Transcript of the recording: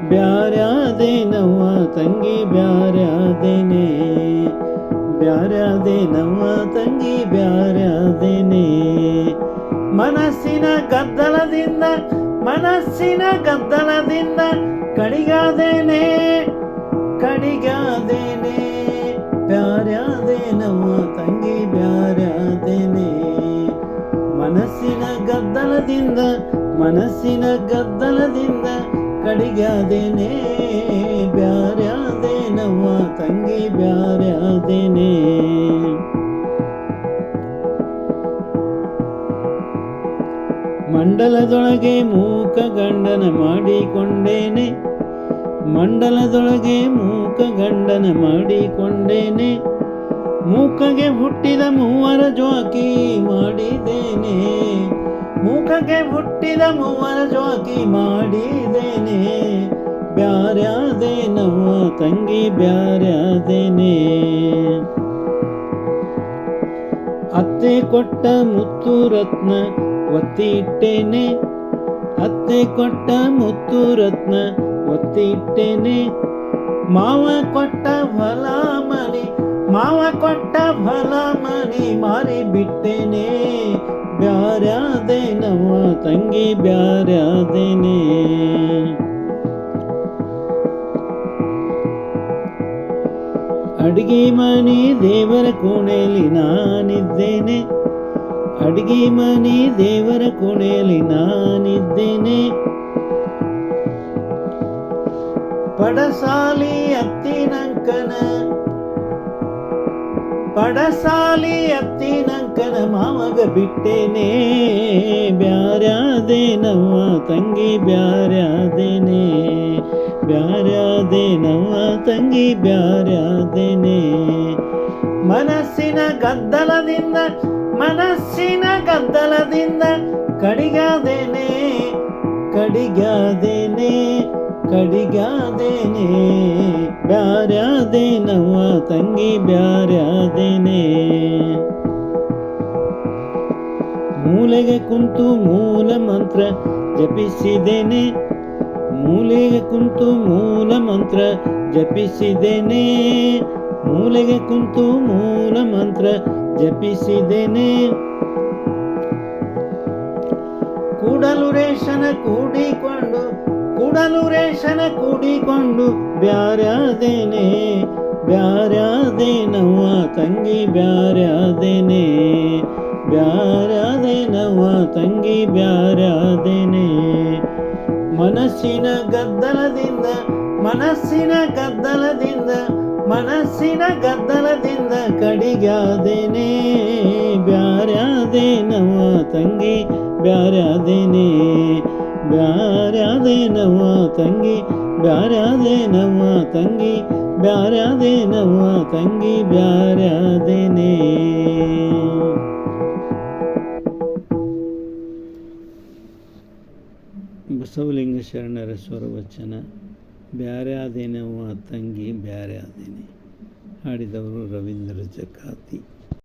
ಬ್ಯಾರ್ಯಾದೇನವ್ವ ತಂಗಿ ಬ್ಯಾರ್ಯಾದೇನೆ, ಬ್ಯಾರ್ಯಾದೇನವ್ವ ತಂಗಿ ಬ್ಯಾರ್ಯಾದೇನೆ. ಮನಸ್ಸಿನ ಗದ್ದಲದಿಂದ ಮನಸ್ಸಿನ ಗದ್ದಲದಿಂದ ಕಡಿಗಾದೇನೆ ಕಡಿಗಾದೇನೆ. ಬ್ಯಾರ್ಯಾದೇನವ್ವ ತಂಗಿ ಬ್ಯಾರ್ಯಾದೇನೆ. ಮನಸ್ಸಿನ ಗದ್ದಲದಿಂದ ಮನಸ್ಸಿನ ಗದ್ದಲದಿಂದ ಕಡಿಗಾದೇನೆ. ಬ್ಯಾರ್ಯಾದೇನವ್ವ ತಂಗಿ ಬ್ಯಾರ್ಯಾದೇನೆ. ಮಂಡಲದೊಳಗೆ ಮೂಕ ಗಂಡನ ಮಾಡಿಕೊಂಡೇನೆ, ಮಂಡಲದೊಳಗೆ ಮೂಕ ಗಂಡನ ಮಾಡಿಕೊಂಡೇನೆ. ಮೂಕಗೆ ಹುಟ್ಟಿದ ಮೂವರ ಜೋಕಿ ಮಾಡಿದ್ದೇನೆ, ಮೂಕಗೆ ಹುಟ್ಟಿದ ಮೂವರ ಜೋಕಿ ಮಾಡಿದ್ದೇನೆ. ಬ್ಯಾರ್ಯಾದೇನವ್ವ ತಂಗಿ ಬ್ಯಾರ್ಯಾದೇನೆ. ಅತ್ತೆ ಕೊಟ್ಟ ಮುತ್ತು ರತ್ನ ಒತ್ತಿ ಇಟ್ಟೇನೆ, ಅತ್ತೆ ಕೊಟ್ಟ ಮುತ್ತು ರತ್ನ ಒತ್ತಿ ಇಟ್ಟೇನೆ. ಮಾವ ಕೊಟ್ಟ ಫಲ ಮನಿ ಮಾವ ಕೊಟ್ಟ ಫಲ ಮನಿ ಮಾರಿ ಬಿಟ್ಟೇನೆ. ಬ್ಯಾರ್ಯಾದೇನವ್ವ ತಂಗಿ ಬ್ಯಾರ್ಯಾದೇನೆ. ಅಡಿಗೆ ಮನೆ ದೇವರ ಕೋಣೆಯಲ್ಲಿ ನಾನಿದ್ದೇನೆ, ಅಡಿಗೆ ಮನೆ ದೇವರ ಕೋಣೆಯಲ್ಲಿ ನಾನಿದ್ದೇನೆ. ಪಡಸಾಲಿ ಅತ್ತಿನಂಕನ ಪಡಸಾಲಿ ಅತ್ತಿನಂಕನ ಮಾಮಗ ಬಿಟ್ಟೇನೆ. ಬ್ಯಾರ್ಯಾದೇನವ್ವ ತಂಗಿ ಬ್ಯಾರ್ಯಾದೇನೆ, ಬ್ಯಾರ್ಯಾದೇನವ್ವ ತಂಗಿ ಬ್ಯಾರ್ಯಾದೇನೆ. ಮನಸ್ಸಿನ ಗದ್ದಲದಿಂದ ಮನಸ್ಸಿನ ಗದ್ದಲದಿಂದ ಕಡಿಗಾದೇನೆ ಕಡಿಗಾದೇನೆ ಕಡಿಗಾದೇನೆ. ಬ್ಯಾರ್ಯಾದೇನವ್ವ ತಂಗಿ ಬ್ಯಾರ್ಯಾದೇನೆ. ಮೂಲೆಗೆ ಕುಂತು ಮೂಲ ಮಂತ್ರ ಜಪಿಸಿದ್ದೇನೆ, ಮೂಲೆಗೆ ಕುಂತು ಮೂಲ ಮಂತ್ರ ಜಪಿಸಿದ್ದೇನೆ. ಮೂಲೆಗೆ ಕುಂತು ಮೂಲ ಮಂತ್ರ ಜಪಿಸಿದ್ದೇನೆ. ಕೂಡಲು ರೇಷನ ಕೂಡಿಕೊಂಡು ಕೂಡಲು ರೇಷನ ಕೂಡಿಕೊಂಡು ಬ್ಯಾರ್ಯಾದೇನೆ. ಬ್ಯಾರ್ಯಾದೇನವ್ವ ತಂಗಿ ಬ್ಯಾರ್ಯಾದೇನೆ, ಬ್ಯಾರ್ಯಾದೇನವ್ವ ತಂಗಿ ಬ್ಯಾರ್ಯಾದೇನೆ. ಮನಸ್ಸಿನ ಗದ್ದಲದಿಂದ ಮನಸ್ಸಿನ ಗದ್ದಲದಿಂದ ಮನಸ್ಸಿನ ಗದ್ದಲದಿಂದ ಕಡಿಗಾದೇನೆ. ಬ್ಯಾರ್ಯಾದೇನವ್ವ ತಂಗಿ ಬ್ಯಾರ್ಯಾದೇನೆ, ಬ್ಯಾರ್ಯಾದೇನವ್ವ ತಂಗಿ ಬ್ಯಾರ್ಯಾದೇನವ್ವ ತಂಗಿ ಬ್ಯಾರ್ಯಾದೇನವ್ವ ತಂಗಿ ಬ್ಯಾರ್ಯಾದೇನೆ. ಬಸವಲಿಂಗ ಶರಣರ ಸ್ವರವಚನ. ಬ್ಯಾರ್ಯಾದೇನವ್ವ ತಂಗಿ ಬ್ಯಾರ್ಯಾದೇನೆ. ಹಾಡಿದವರು ರವೀಂದ್ರ ಜಕಾತಿ.